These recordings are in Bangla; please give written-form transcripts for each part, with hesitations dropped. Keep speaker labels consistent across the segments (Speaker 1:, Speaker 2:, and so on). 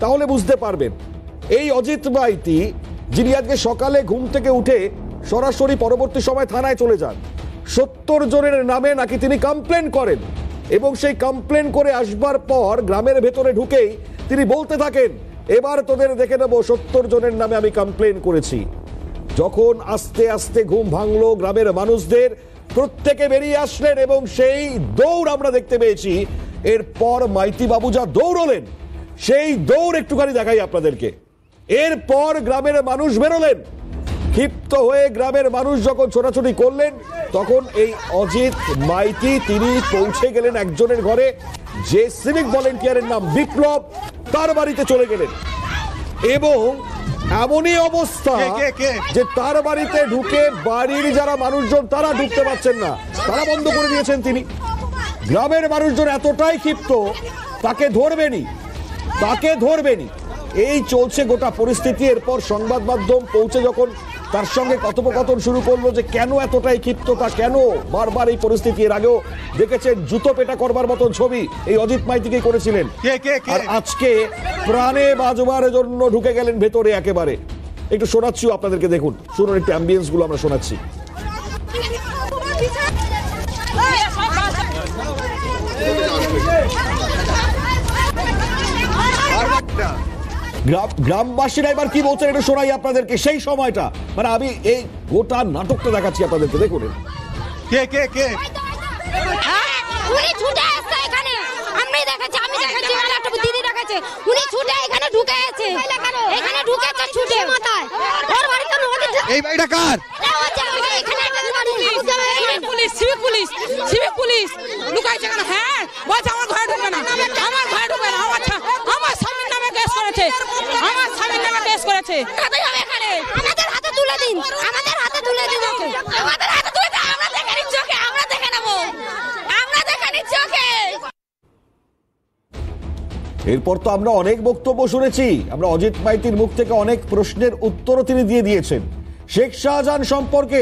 Speaker 1: তাহলে বুঝতে পারবেন এই অজিত মাইতি যিনি আজকে সকালে ঘুম থেকে উঠে সরাসরি পরবর্তী সময় থানায় চলে যান, 70 জনের নামে নাকি তিনি কমপ্লেন করেন এবং সেই কমপ্লেন করে আসবার পর গ্রামের ভেতরে ঢুকেই তিনি বলতে থাকেন, এবার তোদের দেখে নেবো 70 জনের নামে আমি কমপ্লেন করেছি। যখন আস্তে আস্তে ঘুম ভাঙলো গ্রামের মানুষদের, প্রত্যেকে বেরিয়ে আসলেন এবং সেই দৌড় আমরা দেখতে পেয়েছি। এরপর মাইতি বাবু যা দৌড়লেন সেই দৌড় একটুখানি দেখাই আপনাদেরকে। এরপর গ্রামের মানুষ বেরোলেন, ক্ষিপ্ত হয়ে গ্রামের মানুষ যখন ছোটাছুটি করলেন তখন এই অজিত মাইতি তিনি পৌঁছে গেলেন একজনের ঘরে, যে সিভিক ভলেন্টিয়ারের নাম বিপ্লব, তার বাড়িতে চলে গেলেন এবং এমনই অবস্থা যে তার বাড়িতে ঢুকে বাড়ির যারা মানুষজন তারা ঢুকতে পারছেন না, তারা বন্ধ করে দিয়েছেন তিনি। গ্রামের মানুষজন এতটাই ক্ষিপ্ত তাকে ধরবেনি এই চলছে গোটা পরিস্থিতি। এরপর সংবাদ মাধ্যম পৌঁছে যখন তার সঙ্গে কথোপকথন শুরু করলো যে কেন এতটাই ক্ষিপ্ততা, কেন বারবার এই পরিস্থিতি, এর আগেও দেখেছেন জুতো পেটা করবার মতন ছবি এই অজিত মাইতিকে করেছিলেন, আর আজকে প্রাণে বাঁচবার জন্য ঢুকে গেলেন ভেতরে একেবারে। একটু শোনাচ্ছি আপনাদেরকে, দেখুন, শুনুন একটু অ্যাম্বিয়েন্স গুলো আমরা শোনাচ্ছি। গ্রামবাসীরা এবার কি বলছেন এটা শোনাই আপনাদেরকে। সেই সময়টা মানে আমি এই গোটা নাটকটা দেখাচ্ছি আপনাদেরকে, দেখুন।
Speaker 2: উনি ছুটে আসছে এখানে, আমি দেখেছি একটা দিদি দেখেছে, উনি ছুটে এখানে ঢুকে গেছে, এখানে ঢুকেছে ছুটে মাথায়। ওর বাড়িতে
Speaker 3: এই বাড়িটা কার?
Speaker 2: এখানে একটা বাড়ি
Speaker 4: সিভিক পুলিশ লুকাইছে কেন? হ্যাঁ বলছে আমার ঘরে ঢুকে না, আমার ঘরে ঢুকে না। আচ্ছা, আমার স্বামীর নামে কেস করেছে, আমার স্বামীর নামে কেস করেছে।
Speaker 2: আমাদের হাতে তুলে দিন, আমাদের হাতে তুলে দিন, আমাদের হাতে তুলে দিন, আমরা দেখে নিচ্ছি ওকে, আমরা দেখে নেবো, আমরা দেখে নিচ্ছি ওকে।
Speaker 1: এরপর তো আমরা অনেক বক্তব্য শুনেছি, আমরা অজিত মাইতির মুখ থেকে অনেক প্রশ্নের উত্তরও তিনি দিয়ে দিয়েছেন। শেখ শাহজাহান সম্পর্কে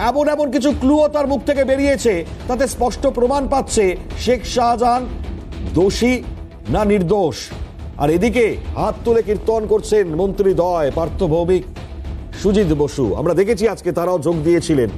Speaker 1: এমন এমন কিছু ক্লুও তার মুখ থেকে বেরিয়েছে, তাতে স্পষ্ট প্রমাণ পাচ্ছে শেখ শাহজাহান দোষী না নির্দোষ। আর এদিকে হাত তুলে কীর্তন করছেন মন্ত্রীদ্বয় পার্থ ভৌমিক, সুজিত বসু। আমরা দেখেছি আজকে তারাও যোগ দিয়েছিলেন।